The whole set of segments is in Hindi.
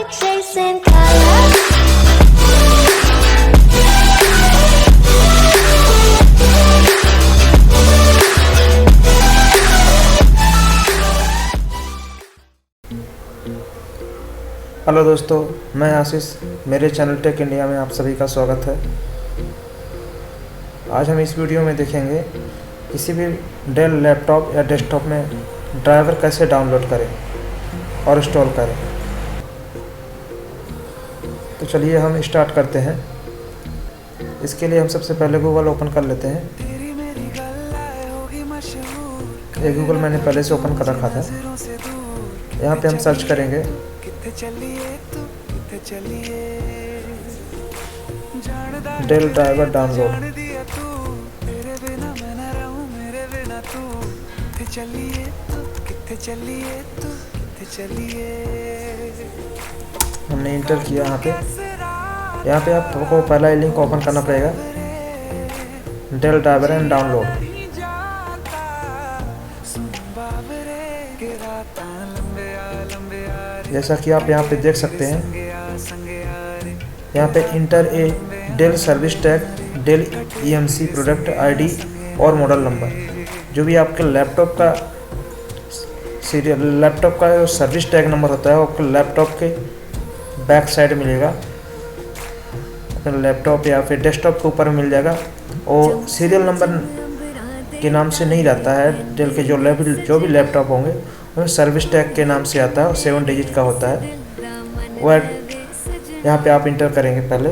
chasing colors. हेलो दोस्तों, मैं आशीष। मेरे चैनल टेक इंडिया में आप सभी का स्वागत है। आज हम इस वीडियो में देखेंगे किसी भी डेल लैपटॉप या डेस्कटॉप में ड्राइवर कैसे डाउनलोड करें और इंस्टॉल करें। तो चलिए हम स्टार्ट करते हैं। इसके लिए हम सबसे पहले गूगल ओपन कर लेते हैं। ये गूगल मैंने पहले से ओपन कर रखा था। यहाँ पे हम सर्च करेंगे डेल ड्राइवर डाउनलोड। हमने इंटर किया। यहाँ पे आपको पहला लिंक ओपन करना पड़ेगा, डेल ड्राइवर एंड डाउनलोड। जैसा कि आप यहाँ पे देख सकते हैं, यहाँ पे enter a Dell service tag, Dell EMC product ID और मॉडल नंबर। जो भी आपके लैपटॉप का जो सर्विस टैग नंबर होता है वो आपके लैपटॉप के बैक साइड मिलेगा, अपने लैपटॉप या फिर डेस्कटॉप के ऊपर मिल जाएगा। और सीरियल नंबर के नाम से नहीं रहता है। डेल के जो भी लैपटॉप होंगे उनमें सर्विस टैग के नाम से आता है, 7 डिजिट का होता है। वह यहाँ पे आप इंटर करेंगे। पहले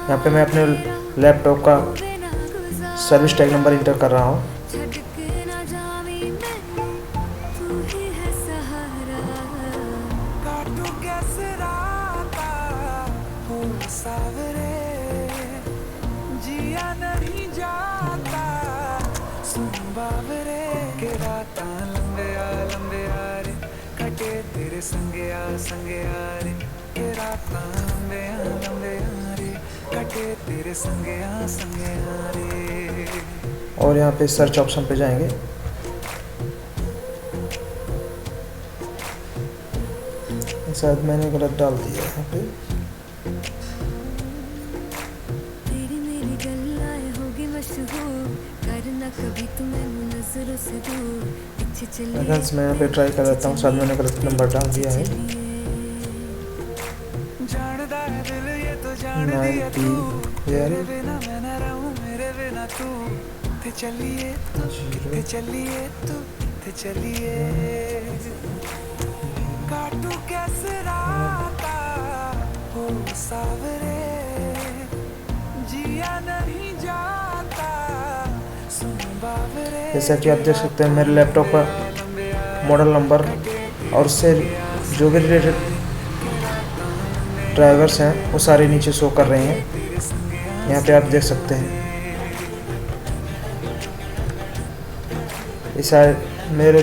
यहाँ पे मैं अपने लैपटॉप का सर्विस टैग नंबर इंटर कर रहा हूँ। और यहाँ पे सर्च ऑप्शन पे जाएंगे। शायद मैंने गलत डाल दिया यहाँ पे। मैं यहाँ पे ट्राई कर लेता हूँ। शायद मैंने गलत नंबर डाल दिया है। 90। जैसा कि आप देख सकते हैं, मेरे लैपटॉप का मॉडल नंबर और उससे जो भी रिलेटेड ड्राइवर्स हैं वो सारे नीचे शो कर रहे हैं। यहाँ पे आप देख सकते हैं। ये सारे मेरे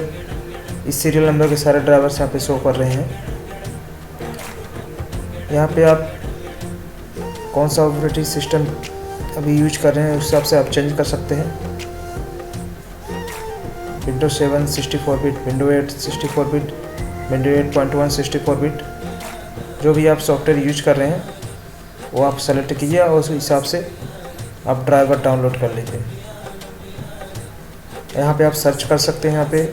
इस सीरियल नंबर के सारे ड्राइवर्स यहाँ पे शो कर रहे हैं। यहाँ पे आप कौन सा ऑपरेटिंग सिस्टम अभी यूज कर रहे हैं उस हिसाब से आप चेंज कर सकते हैं। Windows 7 64 bit, window 8 64 bit, window 8.1 64 bit. जो भी आप सॉफ्टवेयर यूज कर रहे हैं वो आप सेलेक्ट कीजिए और उस हिसाब से आप ड्राइवर डाउनलोड कर लीजिए। यहाँ पे आप सर्च कर सकते हैं। यहाँ पे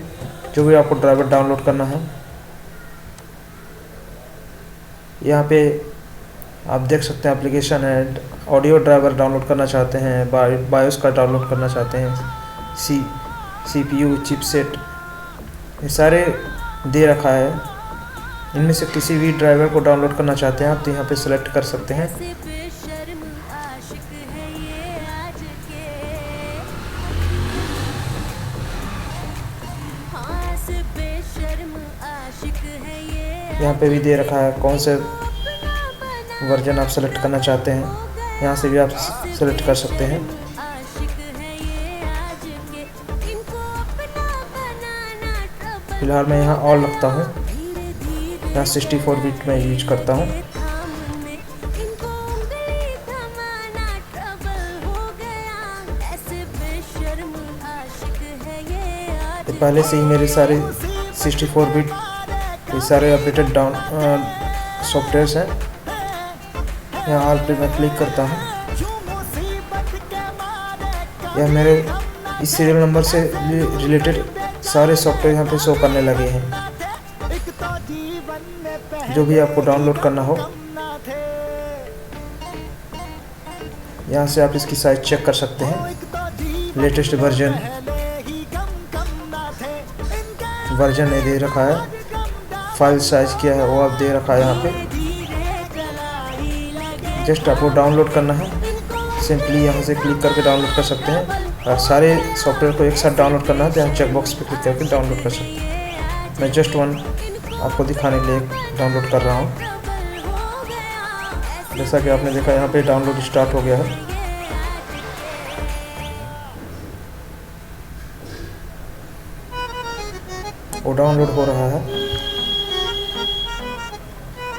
जो भी आपको ड्राइवर डाउनलोड करना है, यहाँ पे आप देख सकते हैं एप्लीकेशन है। ऑडियो ड्राइवर डाउनलोड करना चाहते हैं, बायोस का डाउनलोड करना चाहते हैं, CPU चिपसेट, ये सारे दे रखा है। इनमें से किसी भी ड्राइवर को डाउनलोड करना चाहते हैं आप तो यहाँ पे सेलेक्ट कर सकते हैं। यहाँ पे भी दे रखा है कौन से वर्जन आप सेलेक्ट करना चाहते हैं। यहाँ से भी आप सेलेक्ट कर सकते हैं। फिलहाल मैं यहाँ ऑल रखता हूँ। यहाँ 64 बिट में यूज करता हूँ। पहले से ही मेरे सारे 64 बिट ये सारे अपडेटेड सॉफ्टवेयर्स हैं। यहाँ ऑल पे मैं क्लिक करता हूँ। यह मेरे इस सीरियल नंबर से रिलेटेड सारे सॉफ्टवेयर यहाँ पे शो करने लगे हैं। जो भी आपको डाउनलोड करना हो, यहाँ से आप इसकी साइज चेक कर सकते हैं। लेटेस्ट वर्जन ये दे रखा है। फाइल साइज क्या है वो आप दे रखा है यहाँ पे। जस्ट आपको डाउनलोड करना है, सिंपली यहाँ से क्लिक करके डाउनलोड कर सकते हैं। और सारे सॉफ्टवेयर को एक साथ डाउनलोड करना है तो यहाँ चेकबॉक्स पे क्लिक करके डाउनलोड कर सकते हैं। मैं जस्ट वन आपको दिखाने के लिए डाउनलोड कर रहा हूँ। जैसा कि आपने देखा यहाँ पे डाउनलोड स्टार्ट हो गया है। वो डाउनलोड हो रहा है।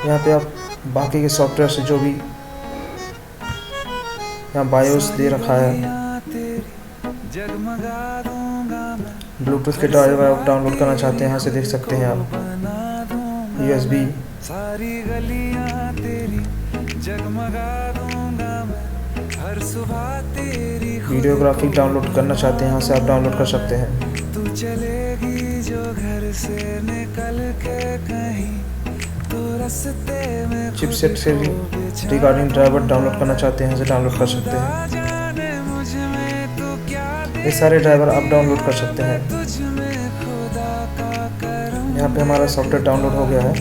यहाँ पे आप बाकी के सॉफ्टवेयर से जो भी यहाँ बायोस दे रखा है, ब्लूटूथ के ड्राइवर आप डाउनलोड करना चाहते हैं यहाँ से देख सकते हैं आप। USB वीडियोग्राफी डाउनलोड करना चाहते हैं यहाँ से आप डाउनलोड कर सकते हैं। चिपसेट से रिगार्डिंग ड्राइवर डाउनलोड करना चाहते हैं यहाँ से डाउनलोड कर सकते हैं। ये सारे ड्राइवर आप डाउनलोड कर सकते हैं। यहाँ पे हमारा सॉफ्टवेयर डाउनलोड हो गया है।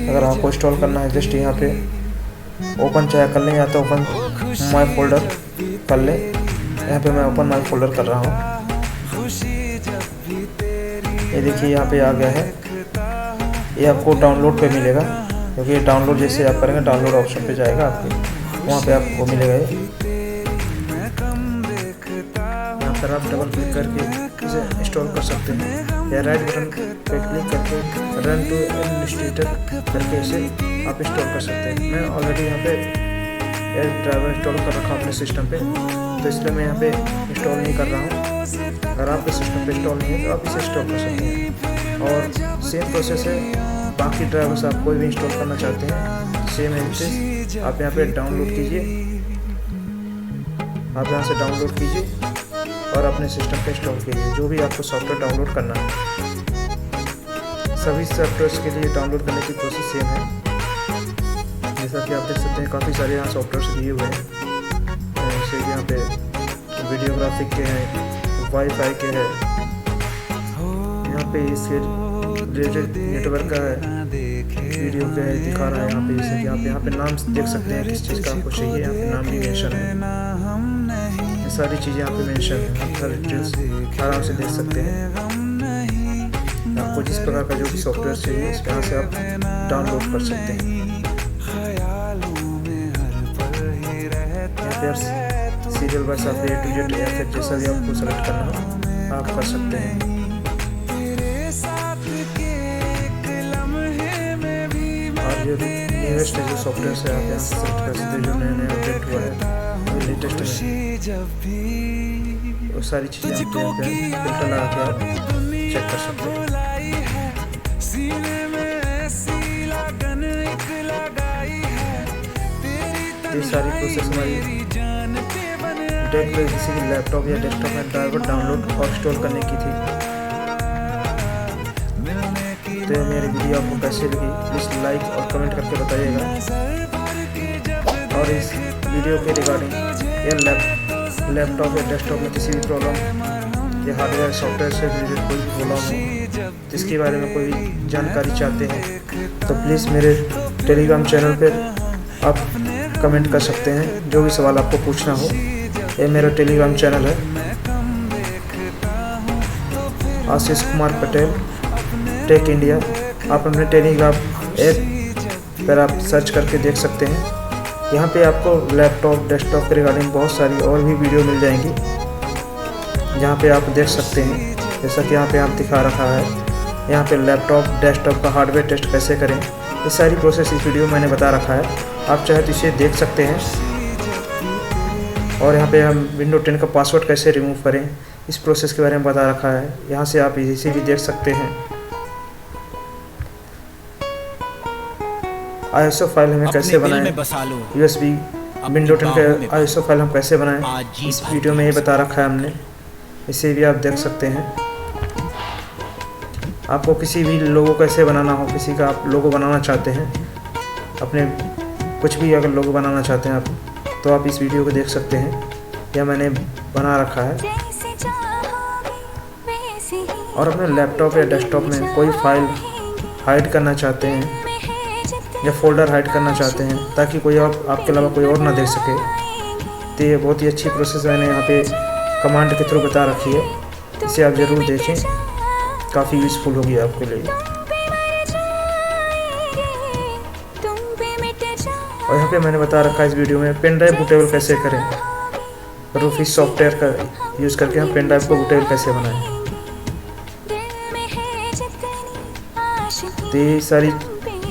अगर आपको इंस्टॉल करना है जस्ट यहाँ पे ओपन चाहे कर लें या तो ओपन माय फोल्डर कर लें। यहाँ पे मैं ओपन माय फोल्डर कर रहा हूँ। ये देखिए यहाँ पे आ गया है। ये आपको डाउनलोड पे मिलेगा, क्योंकि ये डाउनलोड जैसे आप करेंगे डाउनलोड ऑप्शन पे जाएगा आपके, वहाँ पे आपको मिलेगा। यहाँ पर आप डबल क्लिक करके इसे इंस्टॉल कर सकते हैं या राइट बटन पे क्लिक करके रन टू एडमिनिस्ट्रेटर करके इसे आप इंस्टॉल कर सकते हैं। मैं ऑलरेडी यहाँ पे ड्राइवर इंस्टॉल कर रखा हूँ अपने सिस्टम पे, तो इसलिए मैं यहाँ पे इंस्टॉल नहीं कर रहा हूँ। अगर आपके सिस्टम पे इंस्टॉल नहीं है तो आप इसे इंस्टॉल कर सकते हैं। और सेम प्रोसेस है, बाकी ड्राइवर्स आप कोई भी इंस्टॉल करना चाहते हैं सेम एज आप यहाँ पे डाउनलोड कीजिए। आप यहाँ से डाउनलोड कीजिए और अपने सिस्टम पे इंस्टॉल कीजिए जो भी आपको सॉफ्टवेयर डाउनलोड करना है। सभी सॉफ्टवेयर्स के लिए डाउनलोड करने की प्रोसेस सेम है। जैसा कि आप देख सकते हैं काफ़ी सारे यहाँ सॉफ्टवेयर्स दिए हुए हैं। जैसे यहाँ पे वीडियोग्राफिक के हैं, वाईफाई के हैं, यहाँ पे इसके रिलेटेड नेटवर्क का है, वीडियो का है दिखा रहा है यहाँ पे। जैसे कि आप यहाँ पे नाम देख सकते हैं किस चीज़ का आपको चाहिए, यहाँ पे नाम भी मेंशन है। ये सारी चीज़ें यहाँ पे मेंशन है, सारी डिटेल्स आराम से देख सकते हैं। आपको जिस प्रकार का जो भी सॉफ्टवेयर चाहिए इस यहाँ से आप डाउनलोड कर सकते हैं। यहाँ पे सीरियल वाइज आप A to Z या फिर जैसा भी आपको सेलेक्ट करना हो आप कर सकते हैं। और जो न्यूएस्ट जो सॉफ्टवेयर है आप यहाँ से सेलेक्ट कर सकते हैं, जो नया अपडेट हुआ है वो लेटेस्ट में, वो सारी चीज़ें आप यहाँ पे फिल्टर लगा के आप चेक कर सकते हैं। ये सारी प्रोसेस हमारी डेस्क पे किसी भी लैपटॉप या डेस्कटॉप में ड्राइवर डाउनलोड और इंस्टॉल करने की थी। तो मेरी वीडियो आपको कैसी लगी प्लीज़ लाइक और कमेंट करके बताइएगा। और इस वीडियो के रिगार्डिंग या लैपटॉप या डेस्कटॉप में किसी भी प्रॉब्लम या हार्डवेयर सॉफ्टवेयर से रिलेटेड कोई भी प्रॉब्लम हो, जिसके बारे में कोई भी जानकारी चाहते हैं तो प्लीज़ मेरे टेलीग्राम चैनल पर आप कमेंट कर सकते हैं। जो भी सवाल आपको पूछना हो, ये मेरा टेलीग्राम चैनल है आशीष कुमार पटेल टेक इंडिया। आप अपने टेलीग्राम ऐप पर आप सर्च करके देख सकते हैं। यहाँ पे आपको लैपटॉप डेस्कटॉप के रिगार्डिंग बहुत सारी और भी वीडियो मिल जाएंगी जहाँ पे आप देख सकते हैं। जैसा कि यहाँ पे आप दिखा रखा है, यहाँ पे लैपटॉप डेस्कटॉप का हार्डवेयर टेस्ट कैसे करें, ये सारी प्रोसेस इस वीडियो में मैंने बता रखा है। आप चाहे तो इसे देख सकते हैं। और यहाँ पे हम विंडो 10 का पासवर्ड कैसे रिमूव करें इस प्रोसेस के बारे में बता रखा है। यहाँ से आप इसे भी देख सकते हैं। ISO फाइल हमें कैसे बनाएं, USB विंडो 10 के ISO फाइल हम कैसे बनाएं, इस वीडियो में ये बता रखा है हमने, इसे भी आप देख सकते हैं। आपको किसी भी लोगो कैसे बनाना हो, किसी का आप लोगो बनाना चाहते हैं, अपने कुछ भी अगर लोगो बनाना चाहते हैं आप, तो आप इस वीडियो को देख सकते हैं, यह मैंने बना रखा है। और अपने लैपटॉप या डेस्कटॉप में कोई फाइल हाइड करना चाहते हैं या फोल्डर हाइड करना चाहते हैं ताकि कोई और आपके अलावा कोई और ना देख सके, तो ये बहुत ही अच्छी प्रोसेस मैंने यहाँ पे कमांड के थ्रू बता रखी है। इसे आप ज़रूर देखें, काफ़ी यूज़फुल होगी आपके लिए। और यहाँ पे मैंने बता रखा है इस वीडियो में पेन ड्राइव बूटेबल कैसे करें, रूफी सॉफ्टवेयर का यूज़ करके हम पेन ड्राइव को बूटेबल कैसे बनाएं। तो ये सारी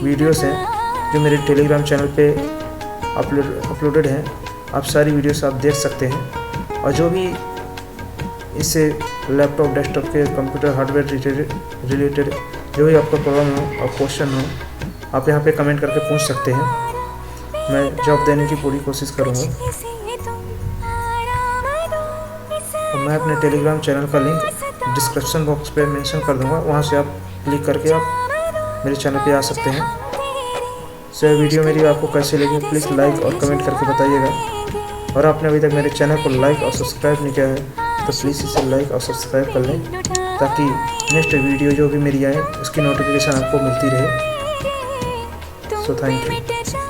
वीडियोस हैं जो मेरे टेलीग्राम चैनल पे अपलोडेड हैं, आप सारी वीडियोस आप देख सकते हैं। और जो भी इससे लैपटॉप डेस्कटॉप के कंप्यूटर हार्डवेयर रिलेटेड जो भी आपका प्रॉब्लम हो और क्वेश्चन हो, आप यहाँ पे कमेंट करके पूछ सकते हैं, मैं जवाब देने की पूरी कोशिश करूँगा। और मैं अपने टेलीग्राम चैनल का लिंक डिस्क्रिप्शन बॉक्स पे मेंशन कर दूँगा, वहाँ से आप क्लिक करके आप मेरे चैनल पे आ सकते हैं। सो वीडियो मेरी आपको कैसे लगी प्लीज़ लाइक और कमेंट करके बताइएगा। और आपने अभी तक मेरे चैनल को लाइक और सब्सक्राइब नहीं किया है तो प्लीज़ इसे लाइक और सब्सक्राइब कर लें, ताकि नेक्स्ट वीडियो जो भी मेरी आए उसकी नोटिफिकेशन आपको मिलती रहे। So thank you.